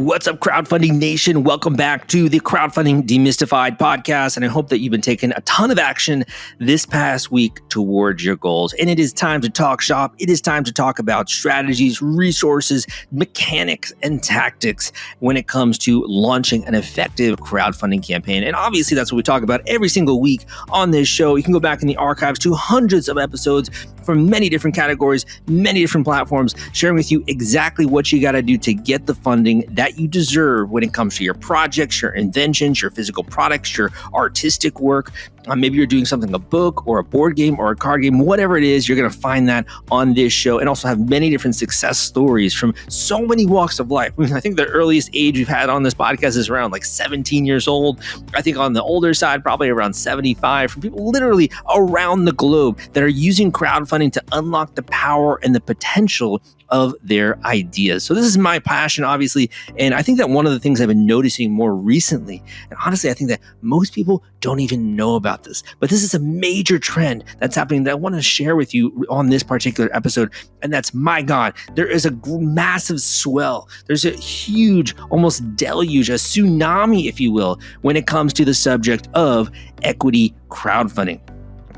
What's up, Crowdfunding Nation? Welcome back to the Crowdfunding Demystified podcast. And I hope that you've been taking a ton of action this past week towards your goals. And it is time to talk shop. It is time to talk about strategies, resources, mechanics, and tactics when it comes to launching an effective crowdfunding campaign. And obviously, that's what we talk about every single week on this show. You can go back in the archives to hundreds of episodes from many different categories, many different platforms, sharing with you exactly what you got to do to get the funding that you deserve when it comes to your projects, your inventions, your physical products, your artistic work. Maybe you're doing something, a book or a board game or a card game, whatever it is, you're going to find that on this show, and also have many different success stories from so many walks of life. I think the earliest age we've had on this podcast is around like 17 years old. I think on the older side, probably around 75, from people literally around the globe that are using crowdfunding to unlock the power and the potential of their ideas. So this is my passion, obviously, and I think that one of the things I've been noticing more recently, and honestly, I think that most people don't even know about this, but this is a major trend that's happening that I want to share with you on this particular episode, and that's, my God, there is a massive swell. There's a huge, almost deluge, a tsunami, if you will, when it comes to the subject of equity crowdfunding.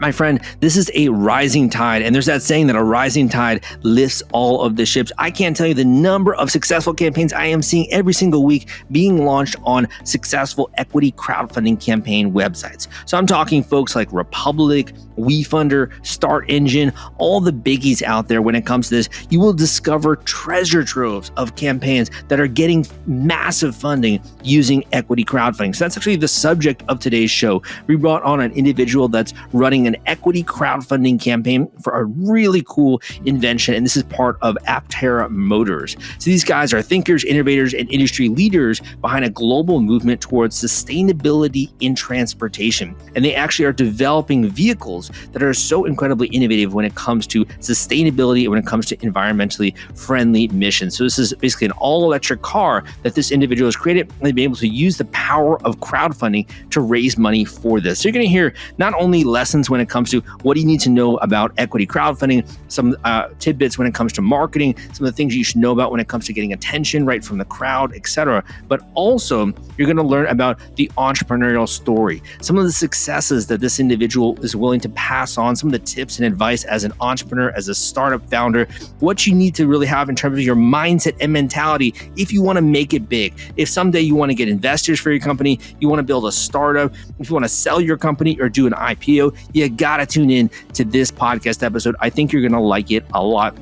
My friend, this is a rising tide, and there's that saying that a rising tide lifts all of the ships. I can't tell you the number of successful campaigns I am seeing every single week being launched on successful equity crowdfunding campaign websites. So I'm talking folks like Republic, WeFunder, Start Engine, all the biggies out there when it comes to this. You will discover treasure troves of campaigns that are getting massive funding using equity crowdfunding. So that's actually the subject of today's show. We brought on an individual that's running an equity crowdfunding campaign for a really cool invention, and this is part of Aptera Motors. So these guys are thinkers, innovators, and industry leaders behind a global movement towards sustainability in transportation. And they actually are developing vehicles that are so incredibly innovative when it comes to sustainability and when it comes to environmentally friendly missions. So this is basically an all-electric car that this individual has created, and they've been able to use the power of crowdfunding to raise money for this. So you're going to hear not only lessons when it comes to what do you need to know about equity crowdfunding, some tidbits when it comes to marketing, some of the things you should know about when it comes to getting attention right from the crowd, etc. But also, you're going to learn about the entrepreneurial story, some of the successes that this individual is willing to pass on, some of the tips and advice as an entrepreneur, as a startup founder, what you need to really have in terms of your mindset and mentality if you want to make it big. If someday you want to get investors for your company, you want to build a startup, if you want to sell your company or do an IPO, you gotta tune in to this podcast episode. I think you're gonna like it a lot.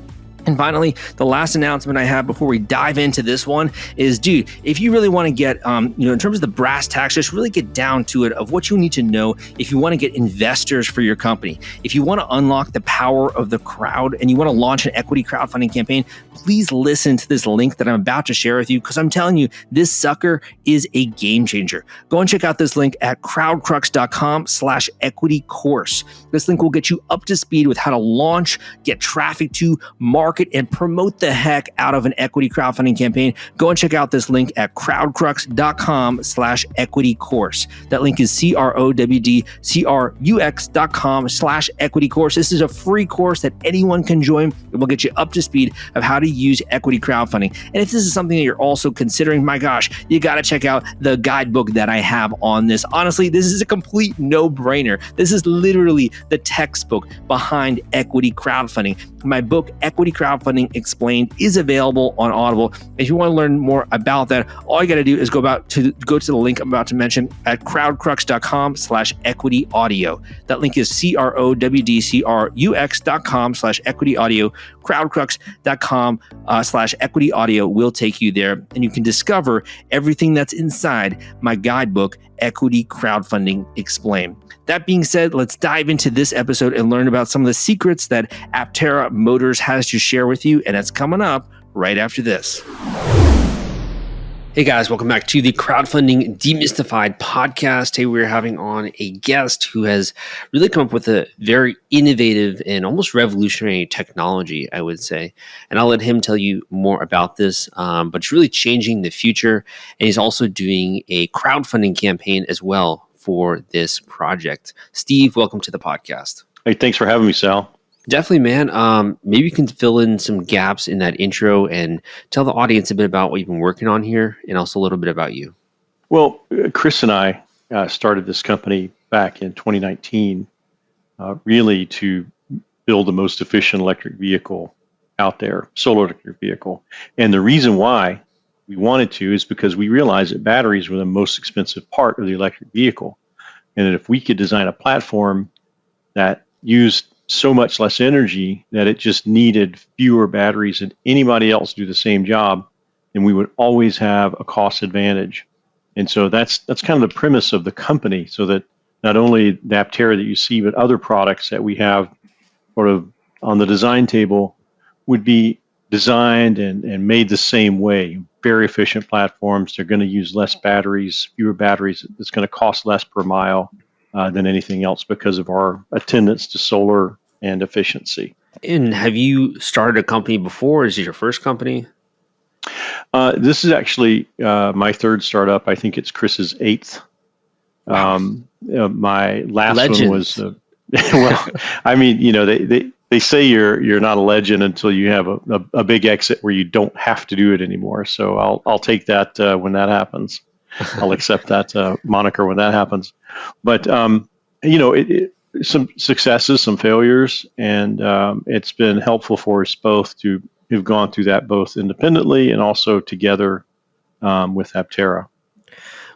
And finally, the last announcement I have before we dive into this one is, dude, if you really want to get, in terms of the brass tacks, just really get down to it of what you need to know if you want to get investors for your company. If you want to unlock the power of the crowd and you want to launch an equity crowdfunding campaign, please listen to this link that I'm about to share with you, because I'm telling you, this sucker is a game changer. Go and check out this link at crowdcrux.com/equity course. This link will get you up to speed with how to launch, get traffic to, market, and promote the heck out of an equity crowdfunding campaign. Go and check out this link at crowdcrux.com/equity course. That link is crowdcrux.com/equity course. This is a free course that anyone can join. It will get you up to speed of how to use equity crowdfunding. And if this is something that you're also considering, my gosh, you got to check out the guidebook that I have on this. Honestly, this is a complete no-brainer. This is literally the textbook behind equity crowdfunding. My book, Equity Crowdfunding Explained, is available on Audible. If you want to learn more about that, all you got to do is go to the link I'm about to mention at crowdcrux.com/equity audio. That link is crowdcrux.com/equity audio. Crowdcrux.com/equity audio will take you there, and you can discover everything that's inside my guidebook, Equity Crowdfunding Explained. That being said, let's dive into this episode and learn about some of the secrets that Aptera Motors has to share with you, and it's coming up right after this. Hey guys, welcome back to the Crowdfunding Demystified podcast. Today we're having on a guest who has really come up with a very innovative and almost revolutionary technology, I would say. And I'll let him tell you more about this, but it's really changing the future. And he's also doing a crowdfunding campaign as well for this project. Steve, welcome to the podcast. Hey, thanks for having me, Sal. Definitely, man. Maybe you can fill in some gaps in that intro and tell the audience a bit about what you've been working on here and also a little bit about you. Well, Chris and I started this company back in 2019, really to build the most efficient electric vehicle out there, solar electric vehicle. And the reason why we wanted to is because we realized that batteries were the most expensive part of the electric vehicle. And that if we could design a platform that used so much less energy that it just needed fewer batteries than anybody else do the same job, then we would always have a cost advantage. And so that's kind of the premise of the company, so that not only the Aptera that you see, but other products that we have sort of on the design table would be designed and made the same way. Very efficient platforms. They're going to use less batteries, fewer batteries. It's going to cost less per mile than anything else because of our attendance to solar and efficiency. And have you started a company before? Is it your first company? This is actually my third startup. I think it's Chris's eighth. Wow. My last Legend. one was well. I mean, they say you're not a legend until you have a big exit where you don't have to do it anymore. So I'll take that when that happens. I'll accept that moniker when that happens. But some successes, some failures, and it's been helpful for us both to have gone through that both independently and also together with Aptera.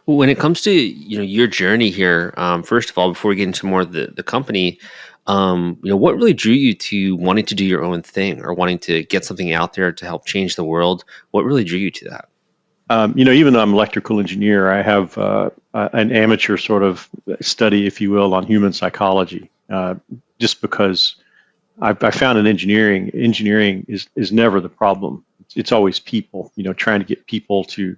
When it comes to your journey here, first of all, before we get into more of the company, what really drew you to wanting to do your own thing or wanting to get something out there to help change the world? What really drew you to that? Even though I'm an electrical engineer, I have an amateur sort of study, if you will, on human psychology. Just because I found in engineering is never the problem. It's always people. Trying to get people to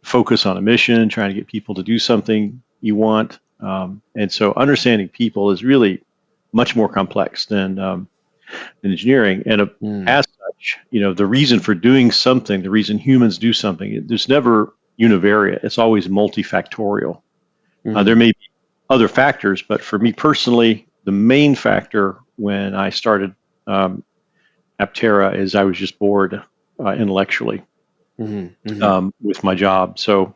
focus on a mission, trying to get people to do something you want, and so understanding people is really much more complex than engineering. And as such, the reason for doing something, the reason humans do something, there's never univariate. It's always multifactorial. There may be other factors, but for me personally, the main factor when I started Aptera is I was just bored intellectually with my job. So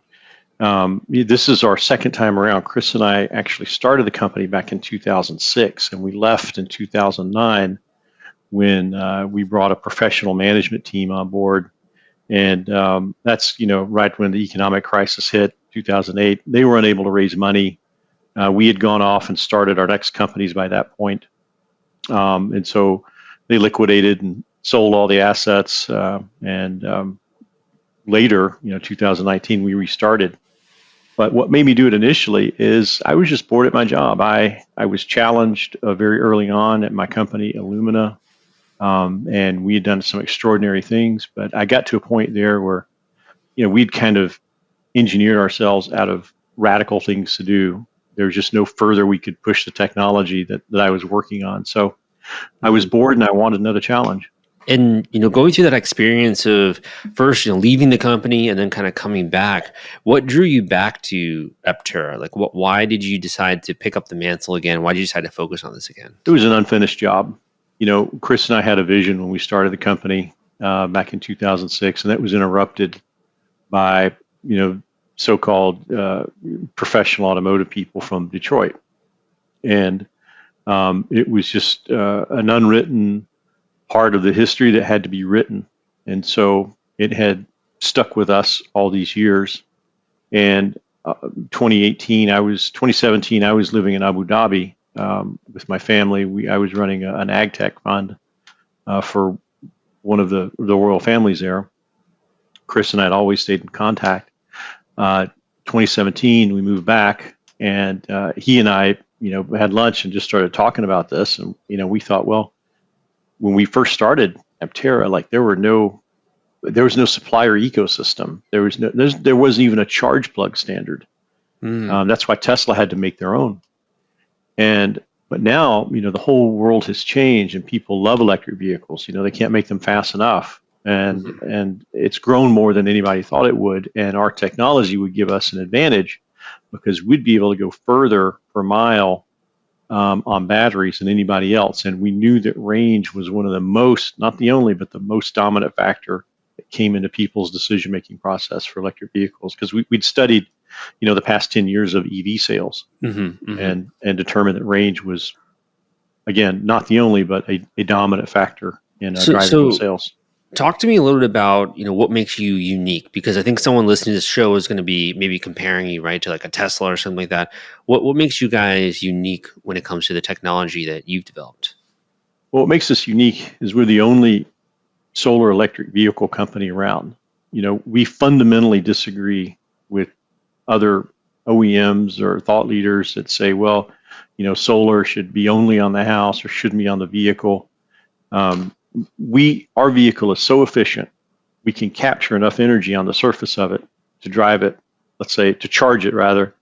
this is our second time around. Chris and I actually started the company back in 2006, and we left in 2009 when we brought a professional management team on board. And that's, right when the economic crisis hit, 2008. They were unable to raise money. We had gone off and started our next companies by that point. And so they liquidated and sold all the assets. And later, 2019, we restarted. But what made me do it initially is I was just bored at my job. I was challenged very early on at my company, Illumina. And we had done some extraordinary things, but I got to a point there where, we'd kind of engineered ourselves out of radical things to do. There was just no further we could push the technology that I was working on. So I was bored and I wanted another challenge. And, going through that experience of first, leaving the company and then kind of coming back, what drew you back to Aptera? Like, why did you decide to pick up the mantle again? Why did you decide to focus on this again? It was an unfinished job. Chris and I had a vision when we started the company back in 2006, and that was interrupted by, so-called professional automotive people from Detroit. And it was just an unwritten part of the history that had to be written. And so it had stuck with us all these years. And 2017, I was living in Abu Dhabi with my family. I was running an ag tech fund for one of the royal families there. Chris and I had always stayed in contact. 2017, we moved back, and he and I, had lunch and just started talking about this. And we thought, well, when we first started Aptera, like there was no supplier ecosystem. There wasn't even a charge plug standard. That's why Tesla had to make their own. But now, the whole world has changed, and people love electric vehicles. They can't make them fast enough, and it's grown more than anybody thought it would. And our technology would give us an advantage because we'd be able to go further per mile on batteries than anybody else. And we knew that range was one of the most, not the only, but the most dominant factor that came into people's decision-making process for electric vehicles. Because we'd studied, the past 10 years of EV sales and determined that range was, again, not the only, but a dominant factor in driving those sales. Talk to me a little bit about, what makes you unique, because I think someone listening to this show is going to be maybe comparing you, right, to like a Tesla or something like that. What makes you guys unique when it comes to the technology that you've developed? Well, what makes us unique is we're the only solar electric vehicle company around. We fundamentally disagree with other OEMs or thought leaders that say, well, solar should be only on the house or shouldn't be on the vehicle. Our vehicle is so efficient, we can capture enough energy on the surface of it to drive it, let's say, to charge it rather,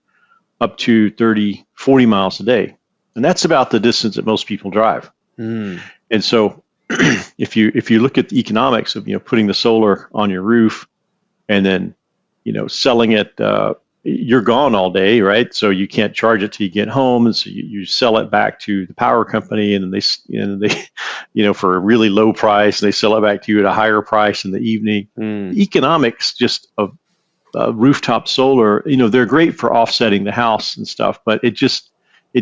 up to 30, 40 miles a day. And that's about the distance that most people drive. And so if you look at the economics of, putting the solar on your roof and then, selling it, you're gone all day, right? So you can't charge it till you get home, and so you sell it back to the power company, and then they for a really low price, they sell it back to you at a higher price in the evening. The economics just of rooftop solar, they're great for offsetting the house and stuff, but it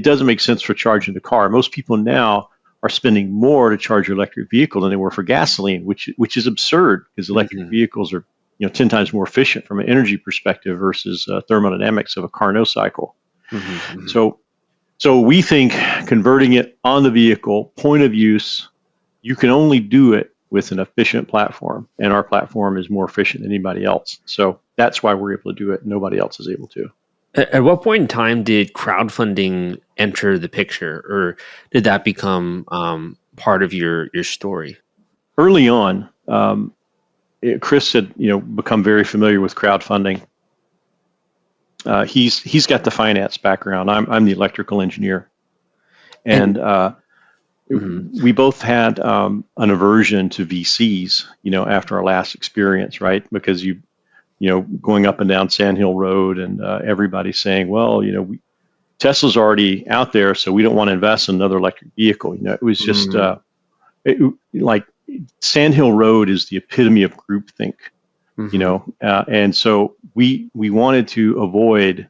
doesn't make sense for charging the car. Most people now are spending more to charge your electric vehicle than they were for gasoline, which is absurd, because electric vehicles are 10 times more efficient from an energy perspective versus thermodynamics of a Carnot cycle. So we think converting it on the vehicle, point of use, you can only do it with an efficient platform, and our platform is more efficient than anybody else. So that's why we're able to do it. Nobody else is able to. At what point in time did crowdfunding enter the picture, or did that become part of your story? Early on, Chris had become very familiar with crowdfunding. He's got the finance background. I'm the electrical engineer, and we both had an aversion to VCs. After our last experience, right? Because going up and down Sand Hill Road, and everybody saying, well, Tesla's already out there, so we don't want to invest in another electric vehicle. It was just like Sand Hill Road is the epitome of groupthink, and so we wanted to avoid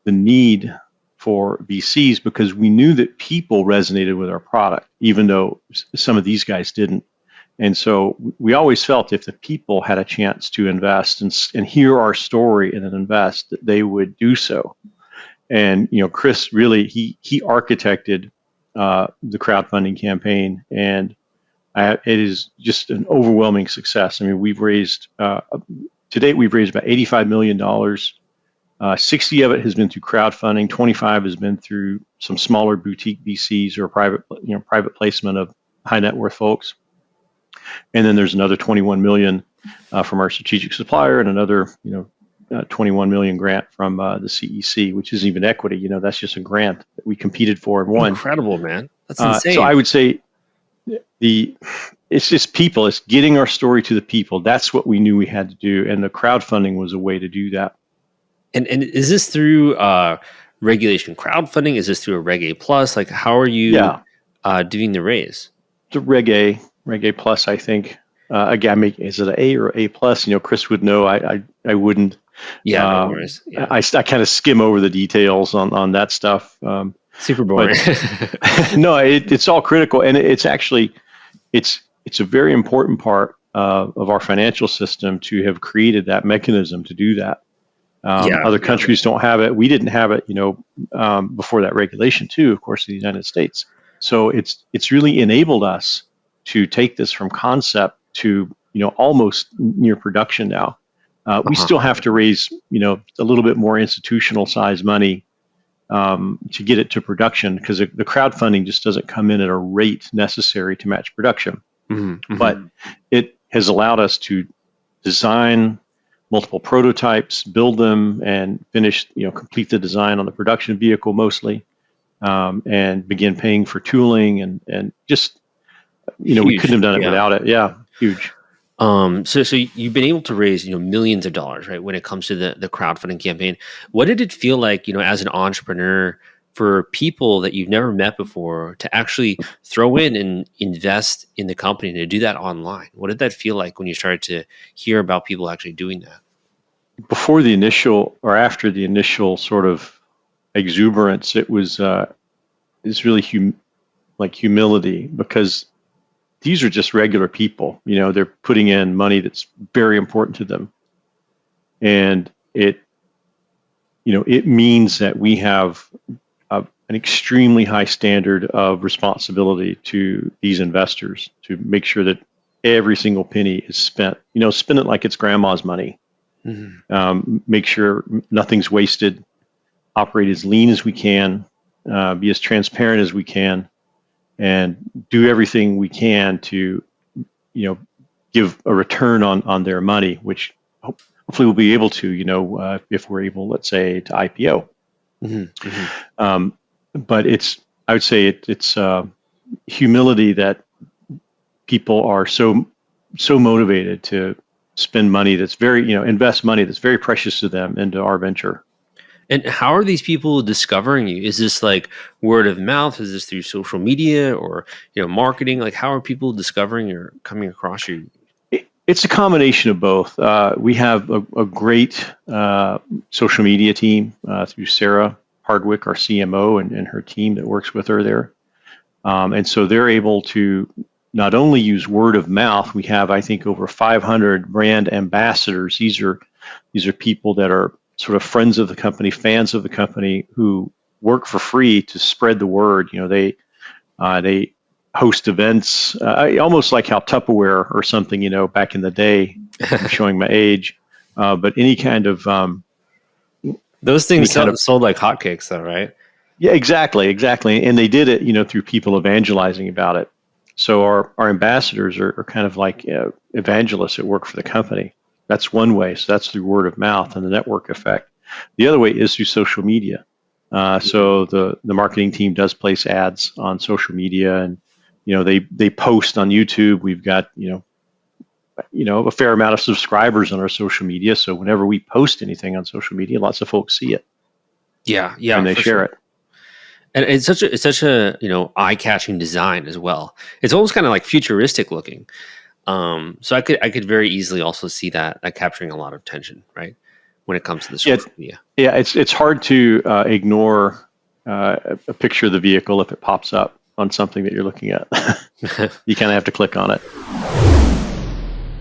the need for VCs because we knew that people resonated with our product, even though some of these guys didn't. And so we always felt if the people had a chance to invest and hear our story and then invest, that they would do so. And Chris really he architected the crowdfunding campaign, and it is just an overwhelming success. I mean, we've raised to date we've raised about $85 million. 60 of it has been through crowdfunding. 25 has been through some smaller boutique VCs or private placement of high net worth folks. And then there's another 21 million from our strategic supplier, and another 21 million grant from the CEC, which isn't even equity. That's just a grant that we competed for and won. Incredible, man. That's insane. So I would say it's just people. It's getting our story to the people. That's what we knew we had to do, and the crowdfunding was a way to do that. And is this through regulation crowdfunding? Is this through a Reg A plus? Like, how are you doing the raise? It's a Reg A plus, I think. Again, is it an A or A plus? Chris would know. I wouldn't. Yeah, no worries. Yeah. I kind of skim over the details on that stuff. Super boring. No, it's all critical, and it's actually it's a very important part of our financial system to have created that mechanism to do that. Other countries don't have it. We didn't have it, before that regulation too, of course, in the United States. So it's really enabled us to take this from concept to, almost near production now. We still have to raise, a little bit more institutional size money to get it to production, because the crowdfunding just doesn't come in at a rate necessary to match production. But it has allowed us to design multiple prototypes, build them, and finish, complete the design on the production vehicle mostly, and begin paying for tooling and just, huge. We couldn't have done it without it. Yeah, huge. So you've been able to raise, millions of dollars, right? When it comes to the crowdfunding campaign, what did it feel like, as an entrepreneur, for people that you've never met before to actually throw in and invest in the company and to do that online? What did that feel like when you started to hear about people actually doing that? Before the initial or after the initial sort of exuberance, it's really humility, because these are just regular people. They're putting in money that's very important to them, and it means that we have an extremely high standard of responsibility to these investors to make sure that every single penny is spent. Spend it like it's grandma's money. Make sure nothing's wasted. Operate as lean as we can. Be as transparent as we can, and do everything we can to, give a return on their money, which hopefully we'll be able to, if we're able, let's say, to IPO. But I would say it's humility that people are so motivated to spend money that's invest money that's very precious to them into our venture. And how are these people discovering you? Is this like word of mouth? Is this through social media or marketing? Like, how are people discovering or coming across you? It's a combination of both. We have a great social media team through Sarah Hardwick, our CMO, and her team that works with her there. And so they're able to not only use word of mouth. We have, I think, over 500 brand ambassadors. These are people that are sort of friends of the company, fans of the company, who work for free to spread the word. They host events, almost like how Tupperware or something, back in the day. I'm showing my age, but any kind of those things sold like hotcakes, though, right? Yeah, exactly, and they did it, through people evangelizing about it. So our ambassadors are kind of like evangelists that work for the company. That's one way. So that's through word of mouth and the network effect. The other way is through social media. So the marketing team does place ads on social media, and they post on YouTube. We've got a fair amount of subscribers on our social media. So whenever we post anything on social media, lots of folks see it. Yeah, and they share it. And it's such a eye-catching design as well. It's almost kind of like futuristic looking. So I could very easily also see that capturing a lot of attention, right, when it comes to the social media. Yeah, it's hard to ignore a picture of the vehicle if it pops up on something that you're looking at. You kind of have to click on it.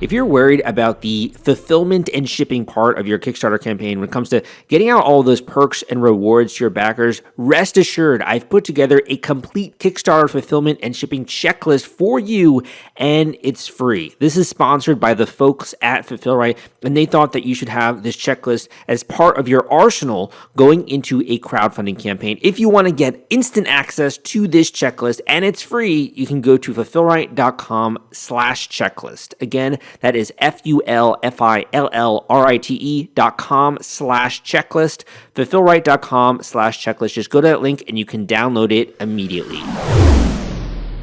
If you're worried about the fulfillment and shipping part of your Kickstarter campaign when it comes to getting out all those perks and rewards to your backers, rest assured I've put together a complete Kickstarter fulfillment and shipping checklist for you, and it's free. This is sponsored by the folks at Fulfillrite, and they thought that you should have this checklist as part of your arsenal going into a crowdfunding campaign. If you want to get instant access to this checklist, and it's free, you can go to fulfillrite.com/checklist. Again, that is fulfillrite.com/checklist, fulfillrite.com/checklist. Just go to that link and you can download it immediately.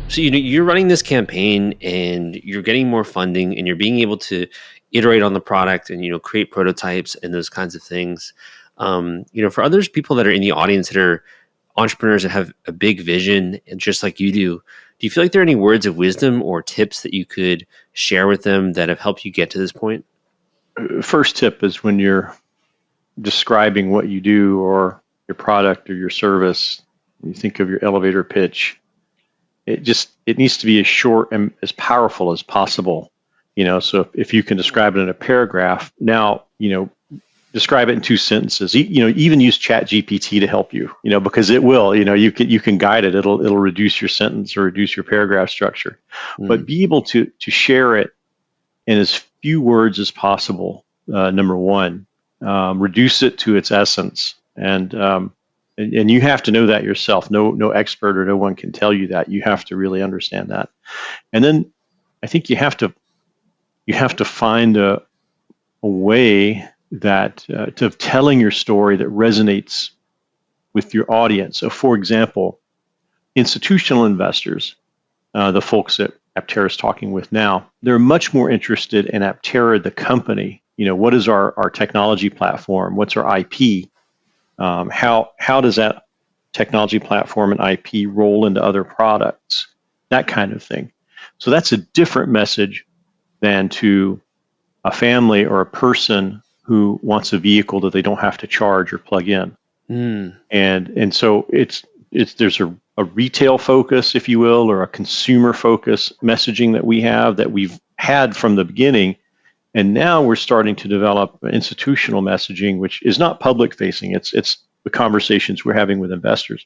So you're running this campaign and you're getting more funding and you're being able to iterate on the product and create prototypes and those kinds of things. For others, people that are in the audience that are entrepreneurs that have a big vision and just like you do you feel like there are any words of wisdom or tips that you could share with them that have helped you get to this point? First tip is when you're describing what you do or your product or your service, you think of your elevator pitch. It needs to be as short and as powerful as possible. So if you can describe it in a paragraph, now, describe it in 2 sentences. Even use ChatGPT to help you, because it will, you can guide it. It'll reduce your sentence or reduce your paragraph structure, but be able to share it in as few words as possible. Number one, reduce it to its essence. And you have to know that yourself. No expert or no one can tell you that. You have to really understand that. And then I think you have to find a way that of telling your story that resonates with your audience. So, for example, institutional investors, the folks that Aptera is talking with now, they're much more interested in Aptera, the company. What is our technology platform? What's our IP? How does that technology platform and IP roll into other products, that kind of thing. So that's a different message than to a family or a person who wants a vehicle that they don't have to charge or plug in. And so it's there's a retail focus, if you will, or a consumer focus messaging that we've had from the beginning. And now we're starting to develop institutional messaging, which is not public facing. It's the conversations we're having with investors,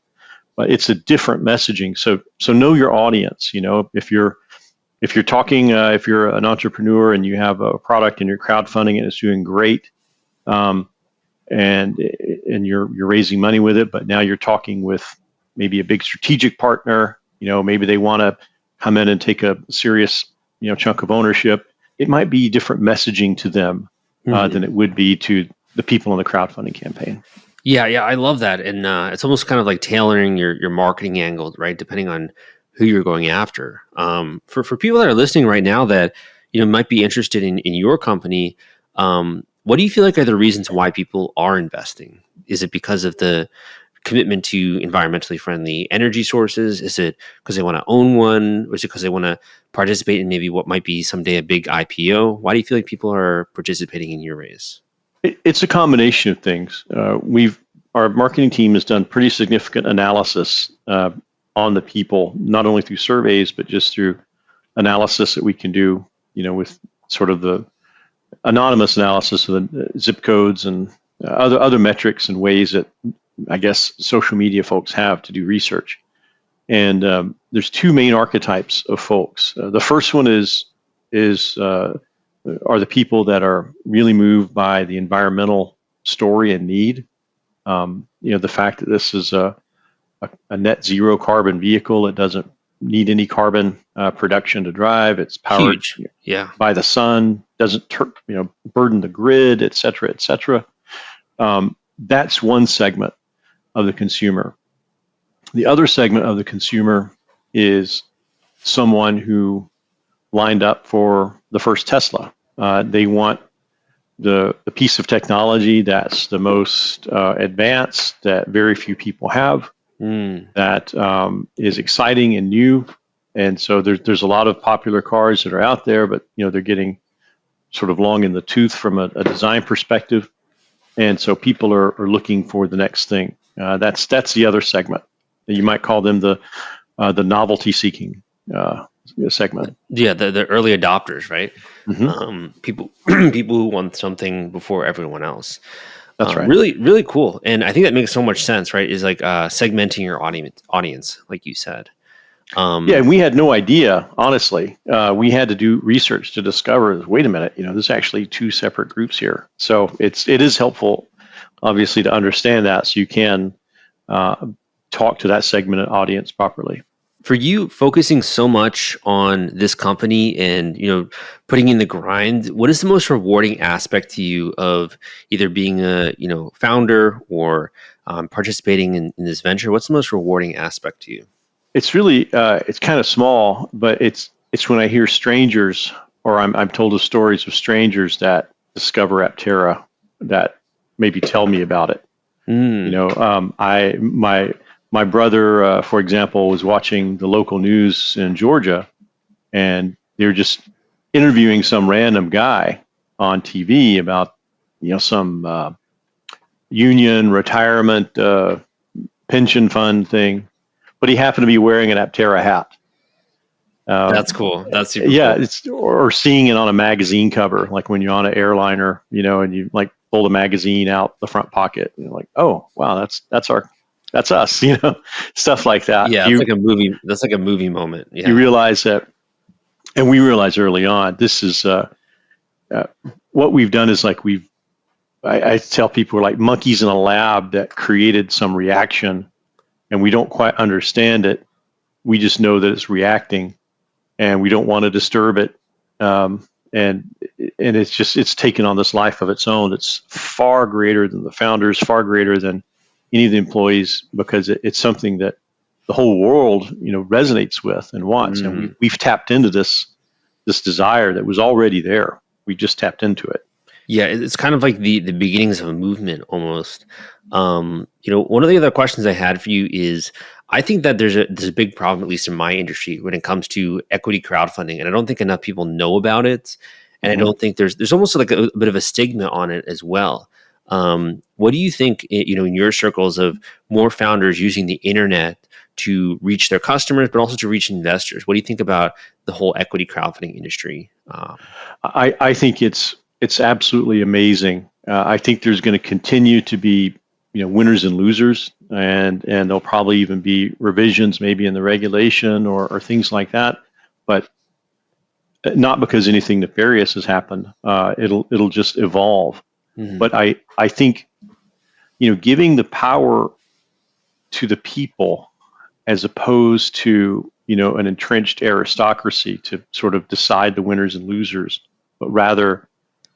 but it's a different messaging. So know your audience. If you're talking, if you're an entrepreneur and you have a product and you're crowdfunding and it's doing great, and you're raising money with it, but now you're talking with maybe a big strategic partner. Maybe they want to come in and take a serious chunk of ownership. It might be different messaging to them than it would be to the people in the crowdfunding campaign. Yeah, I love that, and it's almost kind of like tailoring your marketing angle, right? Depending on who you're going after. For people that are listening right now that might be interested in your company, what do you feel like are the reasons why people are investing? Is it because of the commitment to environmentally friendly energy sources? Is it because they want to own one? Or is it because they want to participate in maybe what might be someday a big IPO? Why do you feel like people are participating in your raise? It's a combination of things. Our marketing team has done pretty significant analysis on the people, not only through surveys, but just through analysis that we can do, with sort of the anonymous analysis of the zip codes and other metrics and ways that I guess social media folks have to do research. And there's two main archetypes of folks. The first one are the people that are really moved by the environmental story and need. The fact that this is a net zero carbon vehicle. It doesn't need any carbon production to drive. It's powered by the sun, doesn't burden the grid, et cetera, et cetera. That's one segment of the consumer. The other segment of the consumer is someone who lined up for the first Tesla. They want the piece of technology that's the most advanced, that very few people have, that is exciting and new. And so there's a lot of popular cars that are out there, but they're getting sort of long in the tooth from a design perspective. And so people are looking for the next thing. That's the other segment. You might call them the novelty-seeking segment. Yeah, the early adopters, right? Mm-hmm. People who want something before everyone else. That's right. Really, really cool. And I think that makes so much sense, right? Is like segmenting your audience, like you said. And we had no idea, honestly. We had to do research to discover, wait a minute, there's actually two separate groups here. So it is helpful, obviously, to understand that so you can talk to that segmented audience properly. For you, focusing so much on this company and putting in the grind, what is the most rewarding aspect to you of either being a founder or participating in this venture? What's the most rewarding aspect to you? It's really it's kind of small, but it's when I hear strangers, or I'm told of stories of strangers that discover Aptera that maybe tell me about it. My brother, for example, was watching the local news in Georgia, and they're just interviewing some random guy on TV about some union retirement pension fund thing. But he happened to be wearing an Aptera hat. That's cool. That's super cool. Or seeing it on a magazine cover, like when you're on an airliner, and you like pull the magazine out the front pocket, and you're like, oh wow, that's us, stuff like that. Yeah, it's like a movie. That's like a movie moment. Yeah. You realize that, and we realized early on, this is what we've done is like I tell people we're like monkeys in a lab that created some reaction. And we don't quite understand it. We just know that it's reacting, and we don't want to disturb it. And it's taken on this life of its own. It's far greater than the founders, far greater than any of the employees, because it's something that the whole world, resonates with and wants. Mm-hmm. And we've tapped into this desire that was already there. We just tapped into it. Yeah, it's kind of like the beginnings of a movement almost. One of the other questions I had for you is, I think that there's a big problem, at least in my industry, when it comes to equity crowdfunding, and I don't think enough people know about it, and I Mhm. don't think there's almost like a bit of a stigma on it as well. What do you think, in your circles of more founders using the internet to reach their customers, but also to reach investors? What do you think about the whole equity crowdfunding industry? I think it's absolutely amazing. I think there's going to continue to be winners and losers, and there'll probably even be revisions maybe in the regulation or things like that, but not because anything nefarious has happened. It'll just evolve. Mhm. But I think giving the power to the people as opposed to an entrenched aristocracy to sort of decide the winners and losers, but rather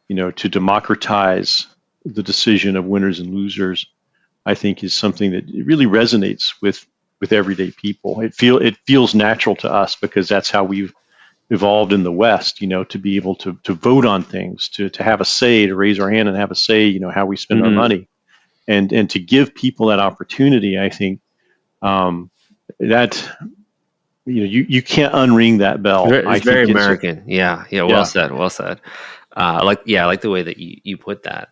to democratize the decision of winners and losers, I think is something that really resonates with everyday people. It feels natural to us because that's how we've evolved in the West, to be able to vote on things, to have a say, to raise our hand and have a say, how we spend our Mhm. money, and to give people that opportunity. I think that you can't unring that bell. I It's very think it's American. Yeah, yeah. Well yeah. said. Well said. I like the way that you put that.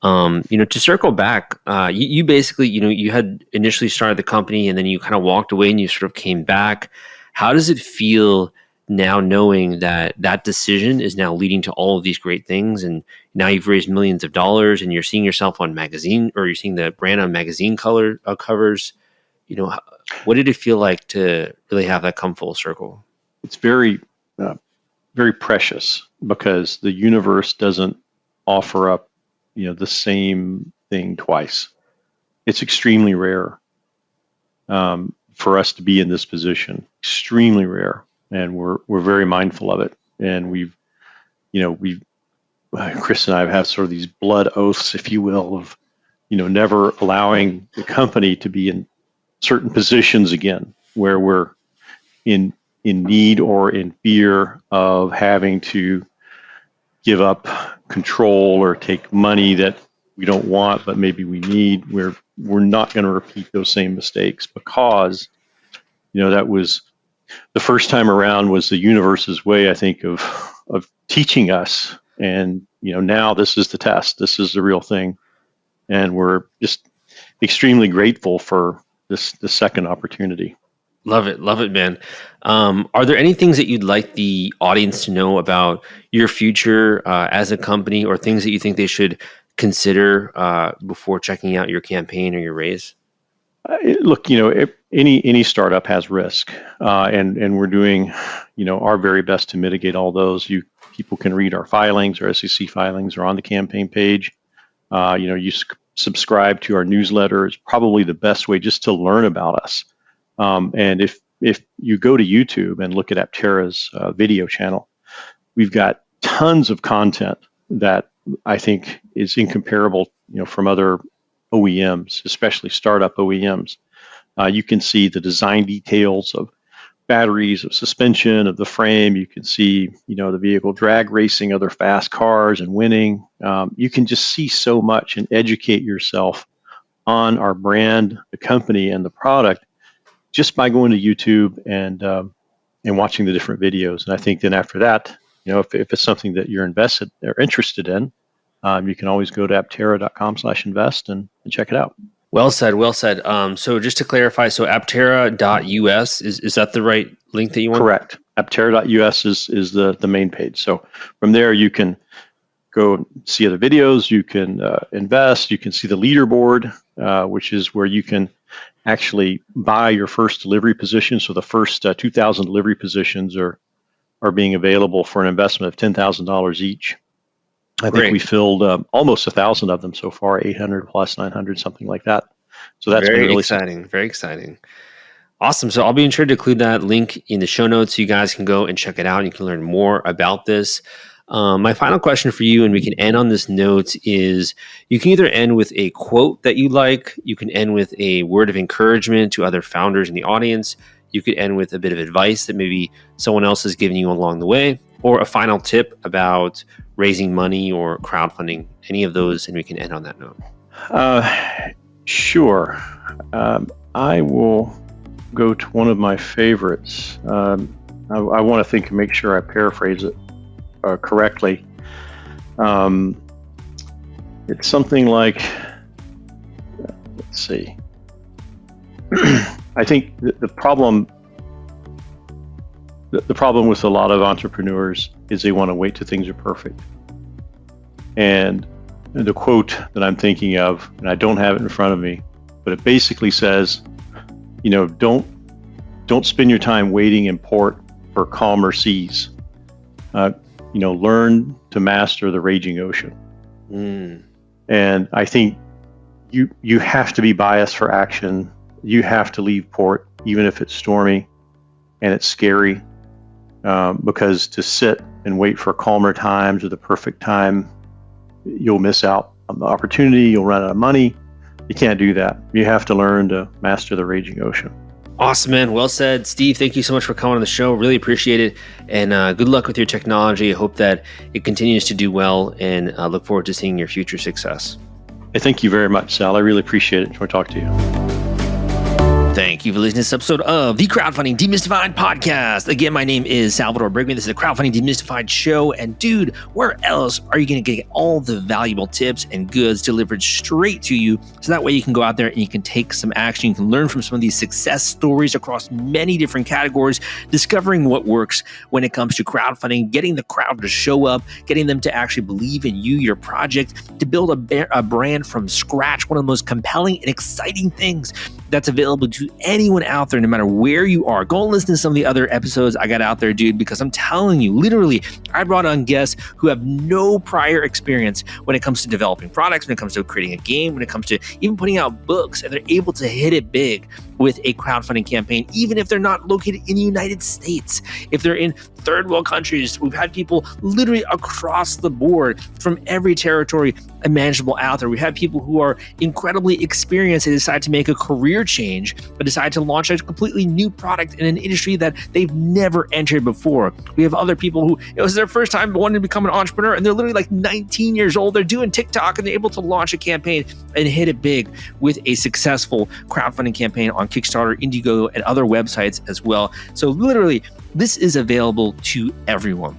To circle back, you basically, you had initially started the company and then you kind of walked away and you sort of came back. How does it feel now knowing that that decision is now leading to all of these great things, and now you've raised millions of dollars and you're seeing yourself on magazine, or you're seeing the brand on magazine covers? You know, h- what did it feel like to really have that come full circle? It's very uh, very precious because the universe doesn't offer up the same thing twice. It's extremely rare for us to be in this position. Extremely rare, and we're very mindful of it. And we've Chris and I have had sort of these blood oaths, if you will, of never allowing the company to be in certain positions again where we're in need or in fear of having to give up control or take money that we don't want but maybe we need. We're not going to repeat those same mistakes because that was the first time around was the universe's way, I think, of teaching us. And now this is the test. This is the real thing, and we're just extremely grateful for this second opportunity. Love it, man. Are there any things that you'd like the audience to know about your future as a company, or things that you think they should consider before checking out your campaign or your raise? Look, any startup has risk, and we're doing our very best to mitigate all those. People can read our filings, our SEC filings, are on the campaign page. You subscribe to our newsletter is probably the best way just to learn about us. And if you go to YouTube and look at Aptera's video channel, we've got tons of content that I think is incomparable, from other OEMs, especially startup OEMs. You can see the design details of batteries, of suspension, of the frame. You can see, the vehicle drag racing other fast cars and winning. You can just see so much and educate yourself on our brand, the company, and the product just by going to YouTube and watching the different videos. And I think then after that, if it's something that you're invested or interested in, you can always go to aptera.com/invest and check it out. Well said. Well said. So just to clarify, so aptera.us, is that the right link that you want? Correct. Aptera.us is the main page. So from there, you can go see other videos. You can invest. You can see the leaderboard, which is where you can actually buy your first delivery position. So the first 2,000 delivery positions are being available for an investment of $10,000 each. I think we Great. filled almost 1,000 of them so far, 800 plus 900, something like that. So that's been Very really exciting. Very exciting. Awesome. So I'll be sure to include that link in the show notes so you guys can go and check it out. And you can learn more about this. My final question for you, and we can end on this note, is you can either end with a quote that you like, you can end with a word of encouragement to other founders in the audience, you could end with a bit of advice that maybe someone else has given you along the way. or a final tip about raising money or crowdfunding, any of those, and we can end on that note. Sure. I will go to one of my favorites. I want to think and make sure I paraphrase it correctly. It's something like, let's see. I think the problem with a lot of entrepreneurs is they want to wait till things are perfect. And the quote that I'm thinking of, and I don't have it in front of me, but it basically says, don't spend your time waiting in port for calmer seas. Learn to master the raging ocean. And I think you have to be biased for action. You have to leave port, even if it's stormy and it's scary, because to sit and wait for calmer times or the perfect time, you'll miss out on the opportunity. You'll run out of money. You can't do that. You have to learn to master the raging ocean. Awesome, man. Well said. Steve, thank you so much for coming on the show. Really appreciate it. And good luck with your technology. I hope that it continues to do well, and look forward to seeing your future success. Hey, thank you very much, Sal. I really appreciate it. Enjoy talking to you. Thank you for listening to this episode of the Crowdfunding Demystified podcast. Again, my name is Salvador Briggman. This is the Crowdfunding Demystified show. And dude, where else are you going to get all the valuable tips and goods delivered straight to you? So that way you can go out there and you can take some action. You can learn from some of these success stories across many different categories, discovering what works when it comes to crowdfunding, getting the crowd to show up, getting them to actually believe in you, your project, to build a brand from scratch. One of the most compelling and exciting things that's available to anyone out there, no matter where you are. Go and listen to some of the other episodes I got out there, dude, because I'm telling you, literally, I brought on guests who have no prior experience when it comes to developing products, when it comes to creating a game, when it comes to even putting out books, and they're able to hit it big with a crowdfunding campaign, even if they're not located in the United States. If they're in third world countries, we've had people literally across the board from every territory imaginable out there. We have people who are incredibly experienced. They decide to make a career change, but decide to launch a completely new product in an industry that they've never entered before. We have other people who it was their first time wanting to become an entrepreneur, and they're literally like 19 years old. They're doing TikTok, and they're able to launch a campaign and hit it big with a successful crowdfunding campaign on Kickstarter, Indiegogo, and other websites as well. So literally, this is available to everyone.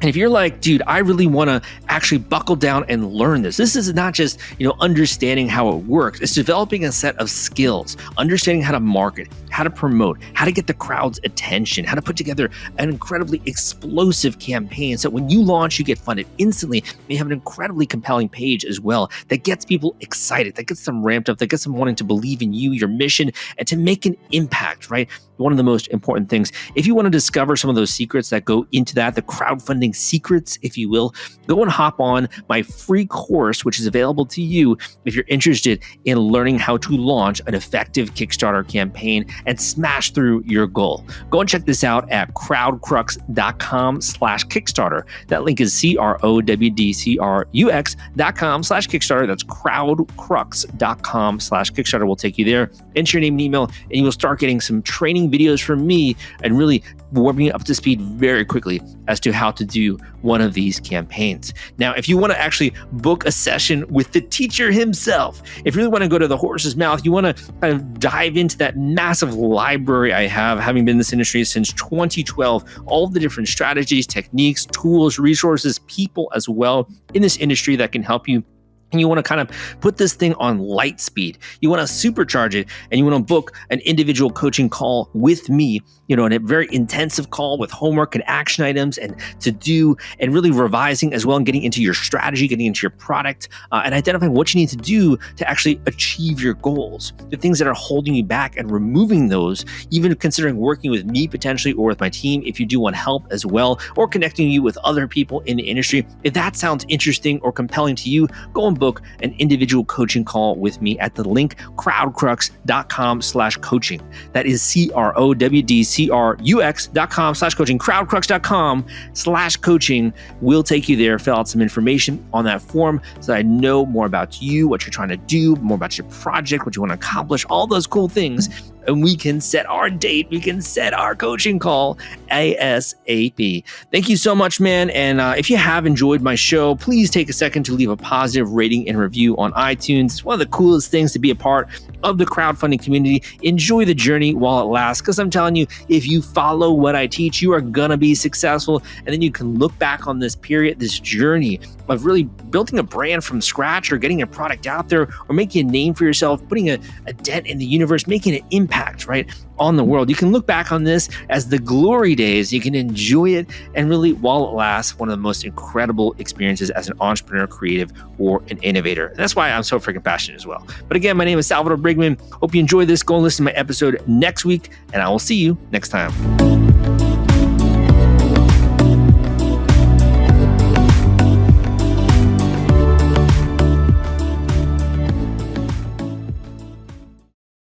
And if you're like, dude, I really want to actually buckle down and learn this. This is not just, understanding how it works. It's developing a set of skills, understanding how to market, how to promote, how to get the crowd's attention, how to put together an incredibly explosive campaign. So when you launch, you get funded instantly. You have an incredibly compelling page as well that gets people excited, that gets them ramped up, that gets them wanting to believe in you, your mission, and to make an impact, right? One of the most important things. If you want to discover some of those secrets that go into that, the crowdfunding secrets, if you will, go and hop on my free course, which is available to you if you're interested in learning how to launch an effective Kickstarter campaign and smash through your goal. Go and check this out at crowdcrux.com/Kickstarter. That link is crowdcrux.com/Kickstarter. That's crowdcrux.com/Kickstarter. Will take you there. Enter your name and email, and you will start getting some training videos from me and really warming you up to speed very quickly as to how to do one of these campaigns. Now, if you want to actually book a session with the teacher himself, if you really want to go to the horse's mouth, you want to kind of dive into that massive library I have, having been in this industry since 2012, all the different strategies, techniques, tools, resources, people as well in this industry that can help you. And you want to kind of put this thing on light speed. You want to supercharge it, and you want to book an individual coaching call with me, and a very intensive call with homework and action items and to do, and really revising as well, and getting into your strategy, getting into your product, and identifying what you need to do to actually achieve your goals, the things that are holding you back, and removing those, even considering working with me potentially or with my team if you do want help as well, or connecting you with other people in the industry. If that sounds interesting or compelling to you, go and book an individual coaching call with me at the link crowdcrux.com/coaching. That is crowdcrux.com/coaching. crowdcrux.com/coaching will take you there. Fill out some information on that form so that I know more about you, what you're trying to do, more about your project, what you want to accomplish, all those cool things. and we can set our date. We can set our coaching call ASAP. Thank you so much, man. And if you have enjoyed my show, please take a second to leave a positive rating and review on iTunes. It's one of the coolest things to be a part of the crowdfunding community. Enjoy the journey while it lasts, because I'm telling you, if you follow what I teach, you are going to be successful. And then you can look back on this period, this journey of really building a brand from scratch, or getting a product out there, or making a name for yourself, putting a dent in the universe, making an impact, right, on the world. You can look back on this as the glory days. You can enjoy it, and really, while it lasts, one of the most incredible experiences as an entrepreneur, creative, or an innovator. And that's why I'm so freaking passionate as well. But again, my name is Salvador Briggman. Hope you enjoy this. Go and listen to my episode next week, and I will see you next time.